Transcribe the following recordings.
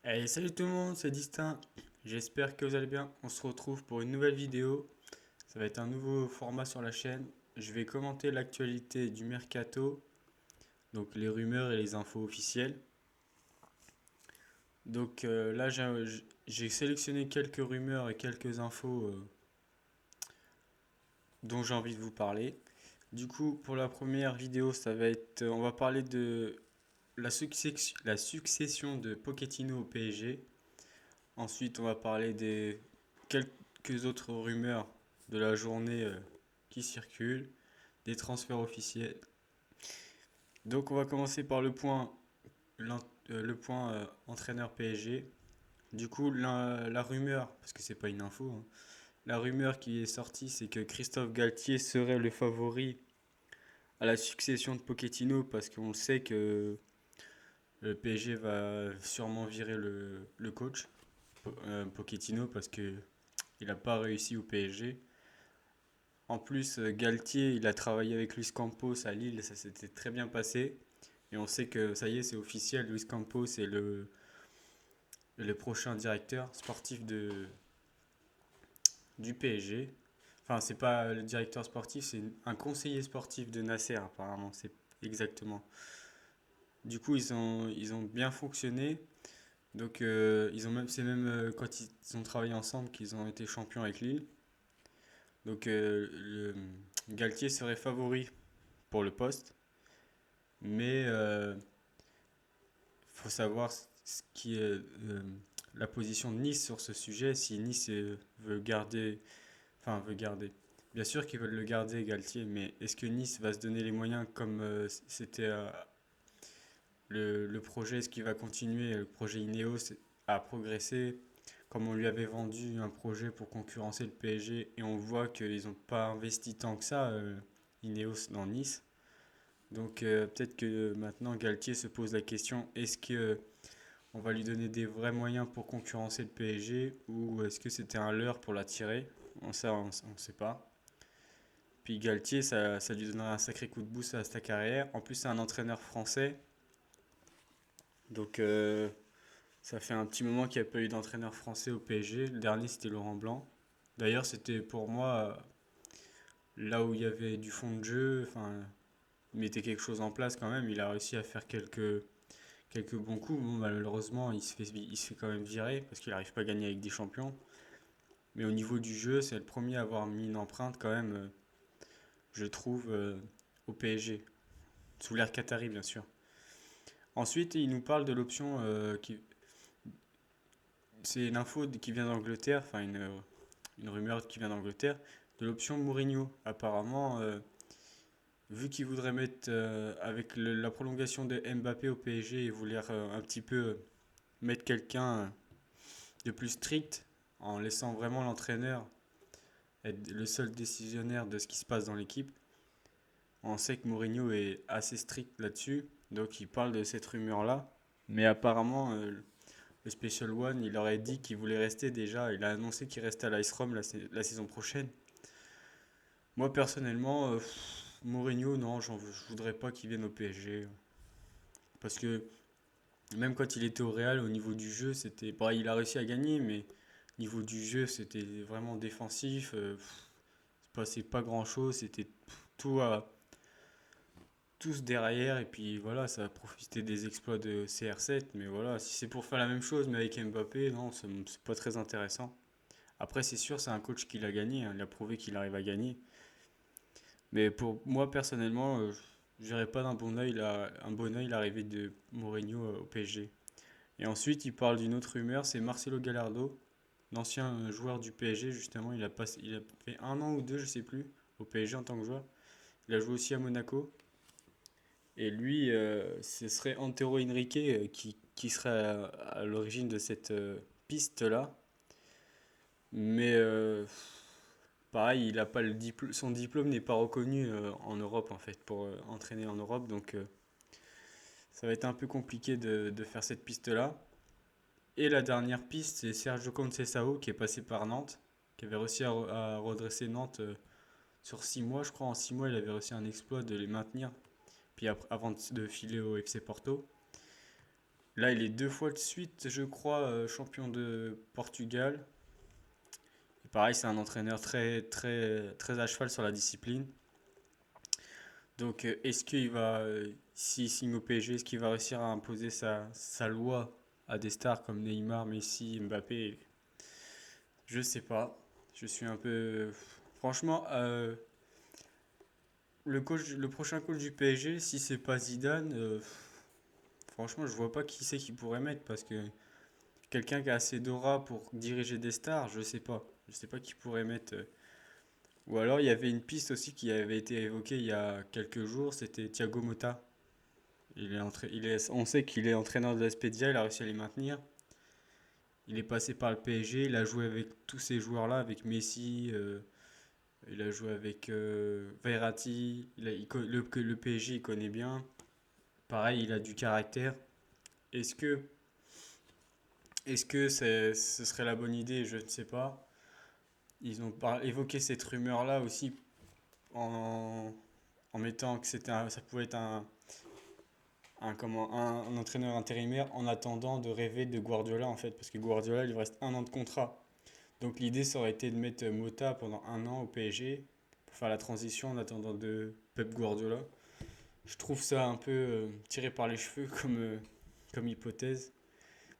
Hey, salut tout le monde, c'est Distinct. J'espère que vous allez bien. On se retrouve pour une nouvelle vidéo. Ça va être un nouveau format sur la chaîne. Je vais commenter l'actualité du mercato, donc les rumeurs et les infos officielles. Là, j'ai sélectionné quelques rumeurs et quelques infos dont j'ai envie de vous parler. Du coup, pour la première vidéo, on va parler de la succession de Pochettino au PSG. Ensuite, on va parler des quelques autres rumeurs de la journée qui circulent, des transferts officiels. Donc, on va commencer par le point entraîneur PSG. Du coup, la rumeur, parce que c'est pas une info, hein, la rumeur qui est sortie, c'est que Christophe Galtier serait le favori à la succession de Pochettino, parce qu'on le sait que le PSG va sûrement virer le coach, Pochettino, parce que il n'a pas réussi au PSG. En plus, Galtier, il a travaillé avec Luis Campos à Lille, ça s'était très bien passé. Et on sait que ça y est, c'est officiel, Luis Campos est le prochain directeur sportif du PSG. Enfin, c'est pas le directeur sportif, c'est un conseiller sportif de Nasser, apparemment, c'est exactement. Du coup, ils ont bien fonctionné. C'est même quand ils ont travaillé ensemble qu'ils ont été champions avec Lille. Galtier serait favori pour le poste. Mais faut savoir ce qui est la position de Nice sur ce sujet. Si Nice veut garder, enfin veut garder. Bien sûr qu'ils veulent le garder, Galtier, mais est-ce que Nice va se donner les moyens comme c'était le projet, est-ce qu'il va continuer le projet Ineos à progresser comme on lui avait vendu un projet pour concurrencer le PSG et on voit qu'ils n'ont pas investi tant que ça, Ineos dans Nice. Peut-être que maintenant Galtier se pose la question, est-ce que on va lui donner des vrais moyens pour concurrencer le PSG ou est-ce que c'était un leurre pour l'attirer? On ne sait pas. Puis Galtier, ça lui donnera un sacré coup de boost à sa carrière. En plus, c'est un entraîneur français. Donc ça fait un petit moment qu'il n'y a pas eu d'entraîneur français au PSG. Le dernier, c'était Laurent Blanc. D'ailleurs, c'était pour moi là où il y avait du fond de jeu. Enfin, il mettait quelque chose en place quand même. Il a réussi à faire quelques bons coups. Bon, malheureusement, il se fait quand même virer parce qu'il n'arrive pas à gagner avec des champions. Mais au niveau du jeu, c'est le premier à avoir mis une empreinte quand même, je trouve, au PSG. Sous l'ère Qatari, bien sûr. Ensuite, il nous parle de l'option qui. C'est une info qui vient d'Angleterre, enfin une rumeur qui vient d'Angleterre, de l'option Mourinho. Apparemment, vu qu'il voudrait mettre, avec la prolongation de Mbappé au PSG, il voulait un petit peu mettre quelqu'un de plus strict en laissant vraiment l'entraîneur être le seul décisionnaire de ce qui se passe dans l'équipe. On sait que Mourinho est assez strict là-dessus, donc il parle de cette rumeur-là. Mais apparemment, le Special One, il aurait dit qu'il voulait rester déjà. Il a annoncé qu'il restait à l'Ice Rome la saison prochaine. Moi, personnellement, Mourinho, non, je voudrais pas qu'il vienne au PSG. Parce que même quand il était au Real, au niveau du jeu, c'était. Bah, il a réussi à gagner, mais au niveau du jeu, c'était vraiment défensif. Il se passait pas grand-chose. C'était tout à, tous derrière. Et puis voilà, ça a profité des exploits de CR7. Mais voilà, si c'est pour faire la même chose, mais avec Mbappé, non, c'est pas très intéressant. Après, c'est sûr, c'est un coach qui l'a gagné, hein, il a prouvé qu'il arrive à gagner. Mais pour moi, personnellement, je verrais pas un bon oeil l'arrivée de Mourinho au PSG. Et ensuite, il parle d'une autre rumeur, c'est Marcelo Gallardo, l'ancien joueur du PSG, justement. Il a fait un an ou deux, je sais plus, au PSG en tant que joueur. Il a joué aussi à Monaco. Et lui, ce serait Antero Henrique qui serait à l'origine de cette piste-là. Mais pareil, il a pas son diplôme n'est pas reconnu en Europe en fait pour entraîner en Europe, donc ça va être un peu compliqué de faire cette piste-là. Et la dernière piste, c'est Sergio Conceição qui est passé par Nantes, qui avait réussi à redresser Nantes sur 6 mois, je crois. En 6 mois, il avait réussi un exploit de les maintenir, puis avant de filer au FC Porto. Là, il est 2 fois de suite, je crois, champion de Portugal. Et pareil, c'est un entraîneur très, très, très à cheval sur la discipline. Donc, est-ce qu'il va, s'il signe au PSG, est-ce qu'il va réussir à imposer sa loi à des stars comme Neymar, Messi, Mbappé? Je sais pas. Je suis un peu. Franchement, le prochain coach du PSG, si c'est pas Zidane, franchement, je vois pas qui c'est qui pourrait mettre parce que quelqu'un qui a assez d'aura pour diriger des stars, je sais pas. Je sais pas qui pourrait mettre. Ou alors, il y avait une piste aussi qui avait été évoquée il y a quelques jours, c'était Thiago Motta. On sait qu'il est entraîneur de la Spezia, il a réussi à les maintenir. Il est passé par le PSG, il a joué avec tous ces joueurs-là, avec Messi, il a joué avec Verratti, le PSG il connaît bien. Pareil, il a du caractère. Est-ce que, ce serait la bonne idée? Je ne sais pas. Ils ont évoqué cette rumeur-là aussi en, en mettant que ça pouvait être un entraîneur intérimaire en attendant de rêver de Guardiola en fait, parce que Guardiola il lui reste 1 an de contrat. Donc l'idée ça aurait été de mettre Mota pendant 1 an au PSG pour faire la transition en attendant de Pep Guardiola. Je trouve ça un peu tiré par les cheveux comme hypothèse.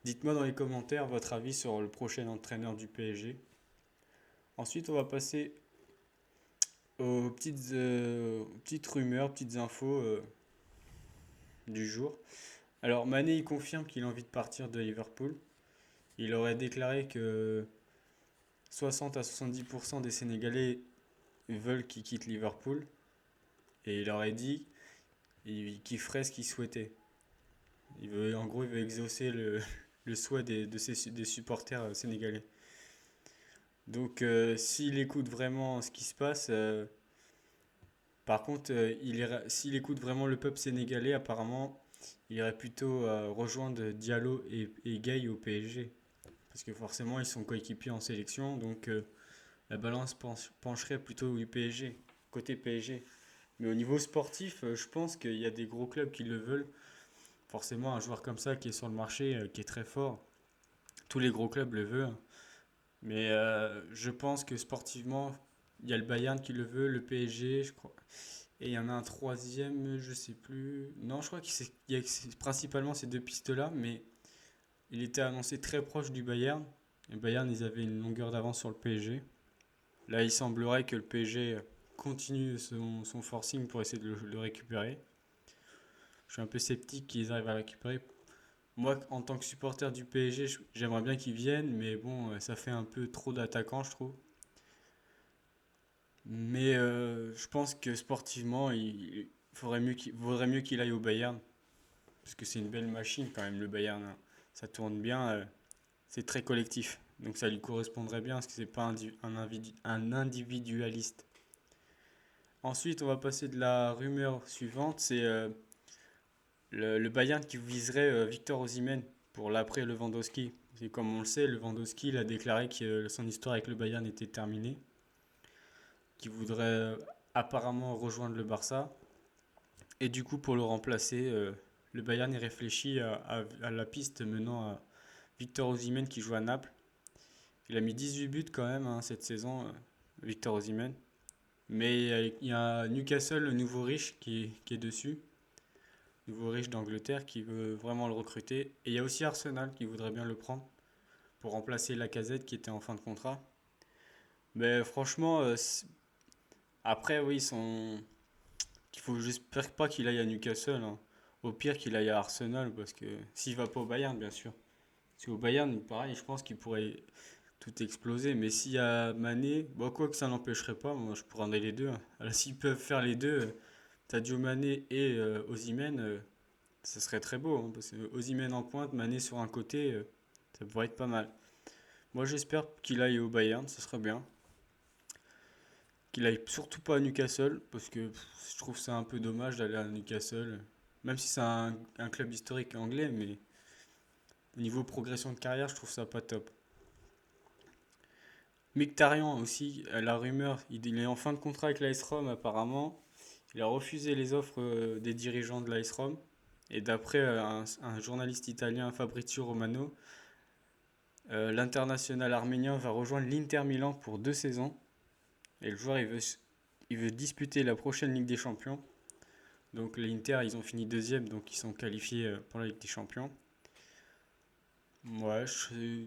Dites-moi dans les commentaires votre avis sur le prochain entraîneur du PSG. Ensuite, on va passer aux petites rumeurs, petites infos du jour. Alors, Mané, il confirme qu'il a envie de partir de Liverpool. Il aurait déclaré que 60 à 70% des Sénégalais veulent qu'il quitte Liverpool. Et il aurait dit qu'il ferait ce qu'il souhaitait. En gros, il veut exaucer le souhait des supporters sénégalais. Donc, s'il écoute vraiment ce qui se passe, par contre, s'il écoute vraiment le peuple sénégalais, apparemment, il irait plutôt rejoindre Diallo et Gueye au PSG. Parce que forcément, ils sont coéquipiers en sélection, donc la balance pencherait plutôt du PSG, côté PSG. Mais au niveau sportif, je pense qu'il y a des gros clubs qui le veulent. Forcément, un joueur comme ça qui est sur le marché, qui est très fort, tous les gros clubs le veulent. Mais je pense que sportivement, il y a le Bayern qui le veut, le PSG, je crois. Et il y en a un troisième, je sais plus. Non, je crois qu'il y a principalement ces deux pistes-là, mais il était annoncé très proche du Bayern. Le Bayern, ils avaient une longueur d'avance sur le PSG. Là, il semblerait que le PSG continue son forcing pour essayer de le récupérer. Je suis un peu sceptique qu'ils arrivent à le récupérer. Moi, en tant que supporter du PSG, j'aimerais bien qu'ils viennent, mais bon, ça fait un peu trop d'attaquants, je trouve. Mais je pense que sportivement, vaudrait mieux qu'il aille au Bayern, parce que c'est une belle machine quand même, le Bayern, hein. Ça tourne bien, c'est très collectif. Donc ça lui correspondrait bien, parce que c'est pas un individualiste. Ensuite, on va passer de la rumeur suivante, c'est le Bayern qui viserait Victor Osimhen pour l'après Lewandowski. Et comme on le sait, Lewandowski il a déclaré que son histoire avec le Bayern était terminée, qu'il voudrait apparemment rejoindre le Barça. Et du coup, pour le remplacer, le Bayern y réfléchit à la piste menant à Victor Osimhen qui joue à Naples. Il a mis 18 buts quand même hein, cette saison, Victor Osimhen. Mais il y a Newcastle, le nouveau riche, qui est dessus. Nouveau riche d'Angleterre qui veut vraiment le recruter. Et il y a aussi Arsenal qui voudrait bien le prendre pour remplacer Lacazette qui était en fin de contrat. Mais franchement, après, oui, il faut j'espère pas qu'il aille à Newcastle, hein. Au pire qu'il aille à Arsenal parce que s'il va pas au Bayern, bien sûr. Parce qu'au Bayern, pareil, je pense qu'il pourrait tout exploser. Mais s'il y a Mané, bon, quoi que ça n'empêcherait pas, moi je pourrais en aller les deux, hein. Alors, s'ils peuvent faire les deux, Sadio Mané et Osimhen, ça serait très beau, hein, parce que Osimhen en pointe, Mané sur un côté, ça pourrait être pas mal. Moi j'espère qu'il aille au Bayern, ça serait bien. Qu'il aille surtout pas à Newcastle, parce que je trouve ça un peu dommage d'aller à Newcastle. Même si c'est un club historique anglais, mais au niveau progression de carrière, je trouve ça pas top. Mkhitaryan aussi, la rumeur, il est en fin de contrat avec l'AS Rome apparemment. Il a refusé les offres des dirigeants de l'AS Rome. Et d'après un journaliste italien, Fabrizio Romano, l'international arménien va rejoindre l'Inter Milan pour 2 saisons. Et le joueur, il veut disputer la prochaine Ligue des Champions. Donc l'Inter, ils ont fini deuxième, donc ils sont qualifiés pour la Ligue des Champions. Ouais,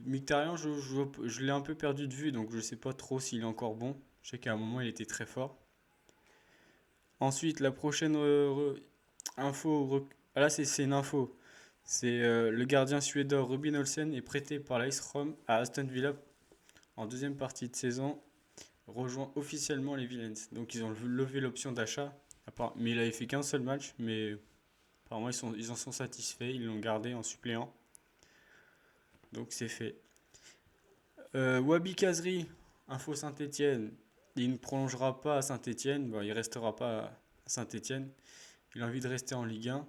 Mkhitaryan, je l'ai un peu perdu de vue, donc je sais pas trop s'il est encore bon. Je sais qu'à un moment, il était très fort. Ensuite, la prochaine info, ah là c'est une info. C'est le gardien suédois Robin Olsen est prêté par l'AS Rome à Aston Villa en deuxième partie de saison, rejoint officiellement les Villains. Donc ils ont levé l'option d'achat, mais il avait fait qu'un seul match, mais apparemment ils en sont satisfaits, ils l'ont gardé en suppléant. Donc c'est fait. Wabi Kazri, info Saint-Etienne, il ne prolongera pas à Saint-Etienne, bon, il restera pas à Saint-Etienne. Il a envie de rester en Ligue 1.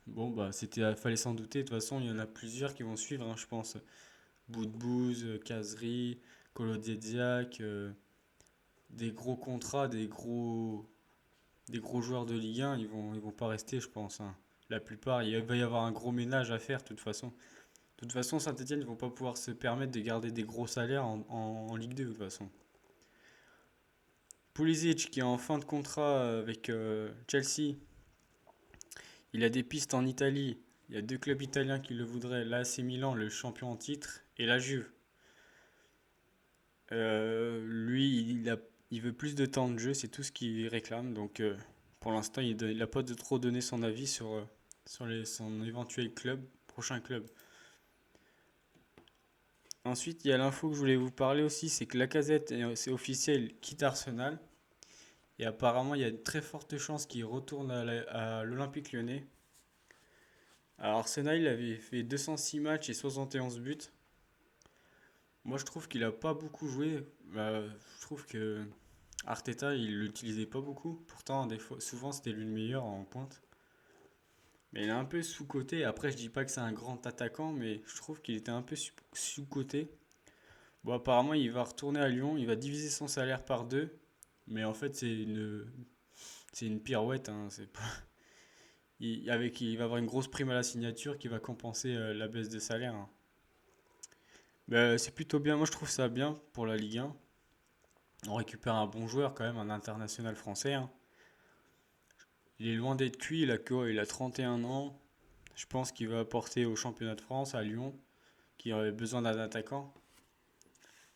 Bon, bah, fallait s'en douter. De toute façon, il y en a plusieurs qui vont suivre, hein, je pense. Boudbouz, Kazri, Kolodiedziak, des gros contrats, des gros joueurs de Ligue 1, ils vont pas rester, je pense, hein. La plupart, il va y avoir un gros ménage à faire, de toute façon. De toute façon, Saint-Etienne ne vont pas pouvoir se permettre de garder des gros salaires en Ligue 2, de toute façon. Pulisic, qui est en fin de contrat avec Chelsea, il a des pistes en Italie. Il y a 2 clubs italiens qui le voudraient, l'AC Milan, le champion en titre, et la Juve. Lui, il veut plus de temps de jeu, c'est tout ce qu'il réclame. Donc, pour l'instant, il n'a pas de trop donné son avis sur son éventuel prochain club. Ensuite, il y a l'info que je voulais vous parler aussi, c'est que Lacazette, c'est officiel, quitte Arsenal. Et apparemment, il y a de très fortes chances qu'il retourne à l'Olympique Lyonnais. Alors, Arsenal, il avait fait 206 matchs et 71 buts. Moi, je trouve qu'il a pas beaucoup joué. Je trouve que Arteta, il l'utilisait pas beaucoup. Pourtant, souvent, c'était lui le meilleur en pointe. Mais il est un peu sous-coté. Après, je dis pas que c'est un grand attaquant, mais je trouve qu'il était un peu sous-coté. Bon, apparemment, il va retourner à Lyon. Il va diviser son salaire par deux. Mais en fait, c'est une pirouette, hein. C'est pas... il va avoir une grosse prime à la signature qui va compenser la baisse de salaire, hein. C'est plutôt bien. Moi, je trouve ça bien pour la Ligue 1. On récupère un bon joueur quand même, un international français, hein. Il est loin d'être cuit, il a 31 ans. Je pense qu'il va apporter au championnat de France à Lyon, qui aurait besoin d'un attaquant.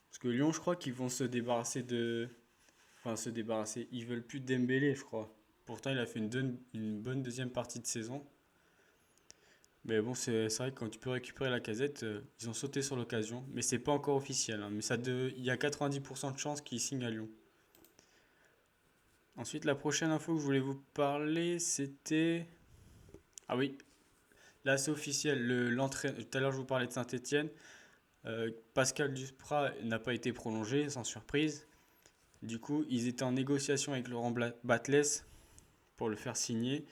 Parce que Lyon, je crois qu'ils vont se débarrasser de... Enfin, se débarrasser. Ils veulent plus de Dembélé, je crois. Pourtant, il a fait une bonne deuxième partie de saison. Mais bon, c'est vrai que quand tu peux récupérer la casette, ils ont sauté sur l'occasion. Mais c'est pas encore officiel, hein. Mais il y a 90% de chances qu'il signe à Lyon. Ensuite, la prochaine info que je voulais vous parler, c'était... Ah oui, là c'est officiel. Tout à l'heure, je vous parlais de Saint-Etienne. Pascal Duprat n'a pas été prolongé, sans surprise. Du coup, ils étaient en négociation avec Laurent Batles pour le faire signer.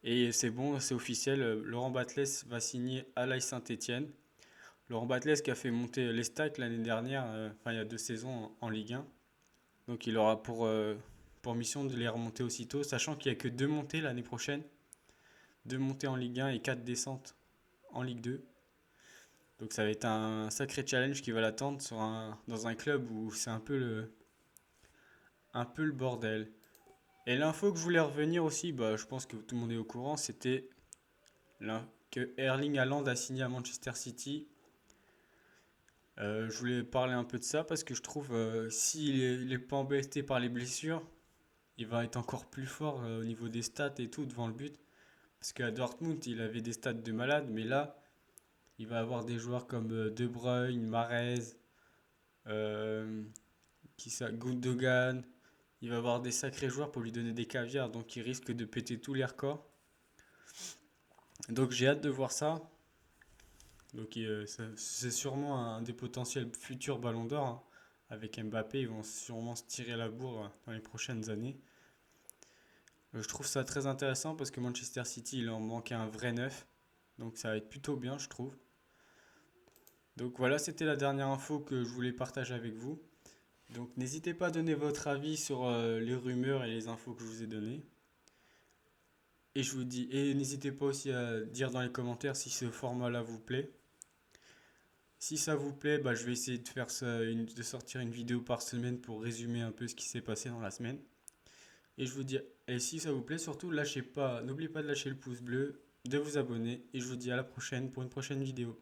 Et c'est bon, c'est officiel. Laurent Batles va signer à l'AS Saint-Etienne. Laurent Batles qui a fait monter l'Estac l'année dernière, enfin il y a 2 saisons en Ligue 1. Donc il aura pour mission de les remonter aussitôt, sachant qu'il n'y a que 2 montées l'année prochaine. 2 montées en Ligue 1 et 4 descentes en Ligue 2. Donc ça va être un sacré challenge qui va l'attendre dans un club où c'est un peu le bordel. Et l'info que je voulais revenir aussi, bah, je pense que tout le monde est au courant, c'était que Erling Haaland a signé à Manchester City. Je voulais parler un peu de ça parce que je trouve s'il n'est pas embêté par les blessures, il va être encore plus fort au niveau des stats et tout devant le but. Parce qu'à Dortmund, il avait des stats de malade, mais là, il va avoir des joueurs comme De Bruyne, Mahrez, euh, Gundogan. Il va avoir des sacrés joueurs pour lui donner des caviars, donc il risque de péter tous les records. Donc j'ai hâte de voir ça. Donc c'est sûrement un des potentiels futurs ballons d'or, hein. Avec Mbappé, ils vont sûrement se tirer la bourre dans les prochaines années. Je trouve ça très intéressant parce que Manchester City, il en manquait un vrai neuf. Donc ça va être plutôt bien, je trouve. Donc voilà, c'était la dernière info que je voulais partager avec vous. Donc n'hésitez pas à donner votre avis sur les rumeurs et les infos que je vous ai données. Et je vous dis, et n'hésitez pas aussi à dire dans les commentaires si ce format-là vous plaît. Si ça vous plaît, bah, je vais essayer de faire ça, de sortir une vidéo par semaine pour résumer un peu ce qui s'est passé dans la semaine. Et je vous dis, et si ça vous plaît, surtout lâchez pas, n'oubliez pas de lâcher le pouce bleu, de vous abonner, et je vous dis à la prochaine pour une prochaine vidéo.